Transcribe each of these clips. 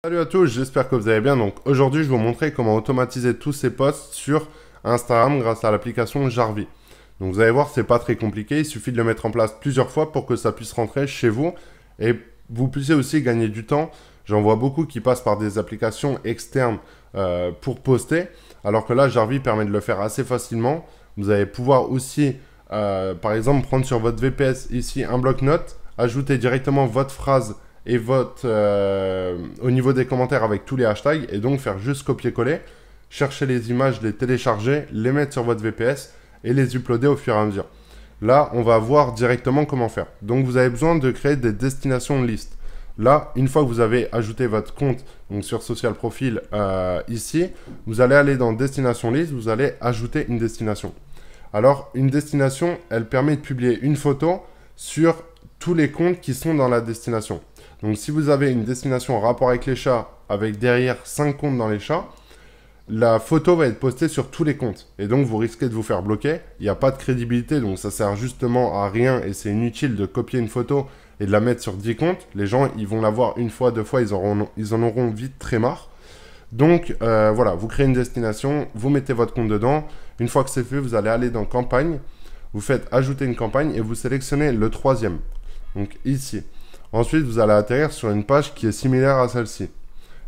Salut à tous, j'espère que vous allez bien. Donc aujourd'hui, je vais vous montrer comment automatiser tous ces posts sur Instagram grâce à l'application Jarvis. Donc vous allez voir, c'est pas très compliqué, il suffit de le mettre en place plusieurs fois pour que ça puisse rentrer chez vous et vous puissiez aussi gagner du temps. J'en vois beaucoup qui passent par des applications externes pour poster, alors que là, Jarvis permet de le faire assez facilement. Vous allez pouvoir aussi, par exemple, prendre sur votre VPS ici un bloc-notes, ajouter directement votre phrase et vote au niveau des commentaires avec tous les hashtags et donc faire juste copier-coller, chercher les images, les télécharger, les mettre sur votre VPS et les uploader au fur et à mesure. Là, on va voir directement comment faire. Donc, vous avez besoin de créer des destinations list. Là, une fois que vous avez ajouté votre compte donc sur Social Profile ici, vous allez aller dans Destination list, vous allez ajouter une destination. Alors, une destination, elle permet de publier une photo sur tous les comptes qui sont dans la destination. Donc, si vous avez une destination en rapport avec les chats, avec derrière 5 comptes dans les chats, la photo va être postée sur tous les comptes. Et donc, vous risquez de vous faire bloquer. Il n'y a pas de crédibilité, donc ça sert justement à rien et c'est inutile de copier une photo et de la mettre sur 10 comptes. Les gens, ils vont la voir une fois, deux fois, ils en auront vite très marre. Donc, voilà, vous créez une destination, vous mettez votre compte dedans. Une fois que c'est fait, vous allez aller dans campagne. Vous faites ajouter une campagne et vous sélectionnez le troisième. Donc, ici. Ensuite, vous allez atterrir sur une page qui est similaire à celle-ci.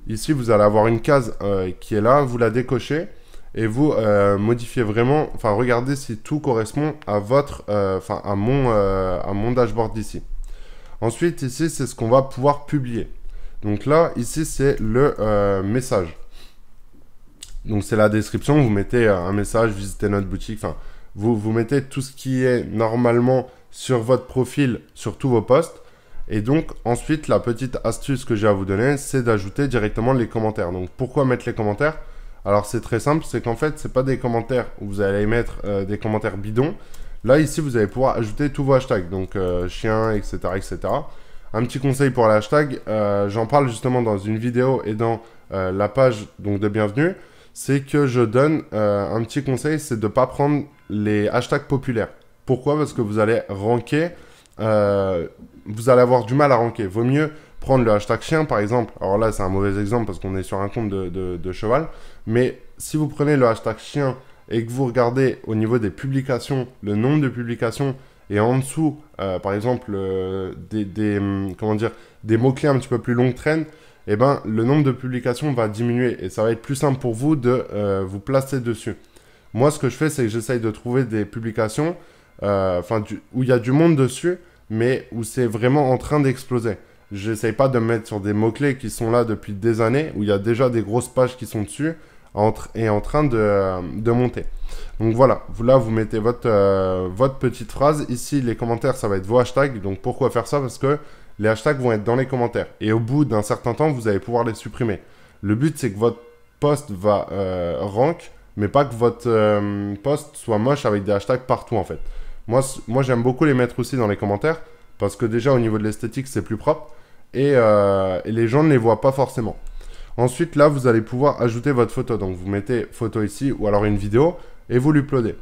Ici, vous allez avoir une case qui est là, vous la décochez et vous modifiez vraiment, enfin, regardez si tout correspond à votre, à mon dashboard d'ici. Ensuite, ici, c'est ce qu'on va pouvoir publier. Donc là, ici, c'est le message. Donc, c'est la description, vous mettez un message, visitez notre boutique, enfin, vous mettez tout ce qui est normalement sur votre profil, sur tous vos posts. Et donc, ensuite, la petite astuce que j'ai à vous donner, c'est d'ajouter directement les commentaires. Donc, pourquoi mettre les commentaires? Alors, c'est très simple, c'est qu'en fait, ce n'est pas des commentaires où vous allez mettre des commentaires bidons. Là, ici, vous allez pouvoir ajouter tous vos hashtags, donc chien, etc., etc. Un petit conseil pour les hashtags, j'en parle justement dans une vidéo et dans la page donc, de bienvenue, c'est que je donne un petit conseil, c'est de ne pas prendre les hashtags populaires. Pourquoi? Parce que vous allez ranker... vous allez avoir du mal à ranker. Vaut mieux prendre le hashtag chien, par exemple. Alors là, c'est un mauvais exemple parce qu'on est sur un compte de cheval. Mais si vous prenez le hashtag chien et que vous regardez au niveau des publications, le nombre de publications, et en dessous, par exemple, des mots-clés un petit peu plus longue traîne, eh ben, le nombre de publications va diminuer. Et ça va être plus simple pour vous de vous placer dessus. Moi, ce que je fais, c'est que j'essaye de trouver des publications où il y a du monde dessus, mais où c'est vraiment en train d'exploser. J'essaye pas de me mettre sur des mots-clés qui sont là depuis des années, où il y a déjà des grosses pages qui sont dessus, et en train de monter. Donc voilà, là vous mettez votre petite phrase. Ici, les commentaires, ça va être vos hashtags. Donc pourquoi faire ça? Parce que les hashtags vont être dans les commentaires. Et au bout d'un certain temps, vous allez pouvoir les supprimer. Le but, c'est que votre post va rank, mais pas que votre post soit moche avec des hashtags partout en fait. Moi j'aime beaucoup les mettre aussi dans les commentaires parce que déjà au niveau de l'esthétique c'est plus propre et les gens ne les voient pas forcément. Ensuite là vous allez pouvoir ajouter votre photo. Donc vous mettez photo ici ou alors une vidéo et vous l'uploadez.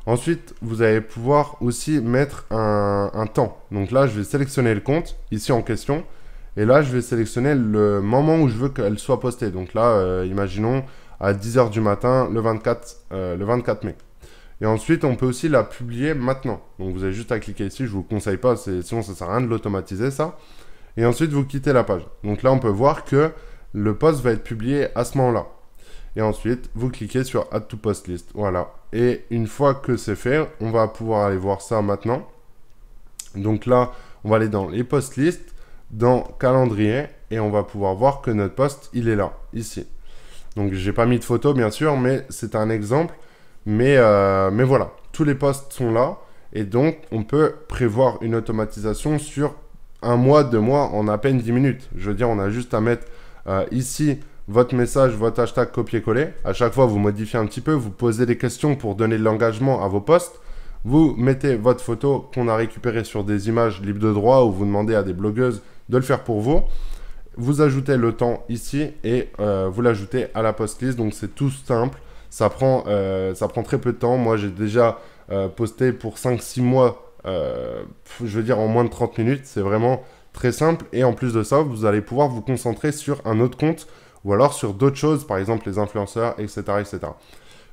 Ensuite vous allez pouvoir aussi mettre un temps. Donc là je vais sélectionner le compte ici en question et là je vais sélectionner le moment où je veux qu'elle soit postée. Donc là imaginons à 10 h du matin le 24 mai. Et ensuite, on peut aussi la publier maintenant. Donc, vous avez juste à cliquer ici. Je ne vous le conseille pas, sinon ça ne sert à rien de l'automatiser, ça. Et ensuite, vous quittez la page. Donc là, on peut voir que le post va être publié à ce moment-là. Et ensuite, vous cliquez sur Add to Post List. Voilà. Et une fois que c'est fait, on va pouvoir aller voir ça maintenant. Donc là, on va aller dans les post list, dans calendrier, et on va pouvoir voir que notre post, il est là, ici. Donc, j'ai pas mis de photo, bien sûr, mais c'est un exemple. Mais voilà, tous les posts sont là et donc on peut prévoir une automatisation sur un mois, 2 mois en à peine 10 minutes. Je veux dire, on a juste à mettre ici votre message, votre hashtag copier-coller. À chaque fois, vous modifiez un petit peu, vous posez des questions pour donner de l'engagement à vos posts. Vous mettez votre photo qu'on a récupérée sur des images libres de droit ou vous demandez à des blogueuses de le faire pour vous. Vous ajoutez le temps ici et vous l'ajoutez à la post list. Donc c'est tout simple. Ça prend très peu de temps. Moi, j'ai déjà posté pour 5-6 mois, je veux dire en moins de 30 minutes. C'est vraiment très simple. Et en plus de ça, vous allez pouvoir vous concentrer sur un autre compte ou alors sur d'autres choses, par exemple les influenceurs, etc., etc.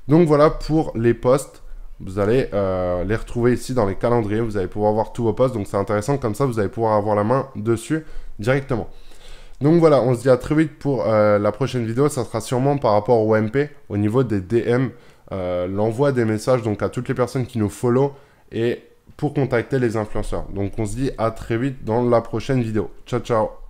Donc voilà pour les posts. Vous allez les retrouver ici dans les calendriers. Vous allez pouvoir voir tous vos posts. Donc c'est intéressant, comme ça vous allez pouvoir avoir la main dessus directement. Donc voilà, on se dit à très vite pour la prochaine vidéo. Ça sera sûrement par rapport au MP, au niveau des DM, l'envoi des messages donc à toutes les personnes qui nous follow et pour contacter les influenceurs. Donc on se dit à très vite dans la prochaine vidéo. Ciao, ciao!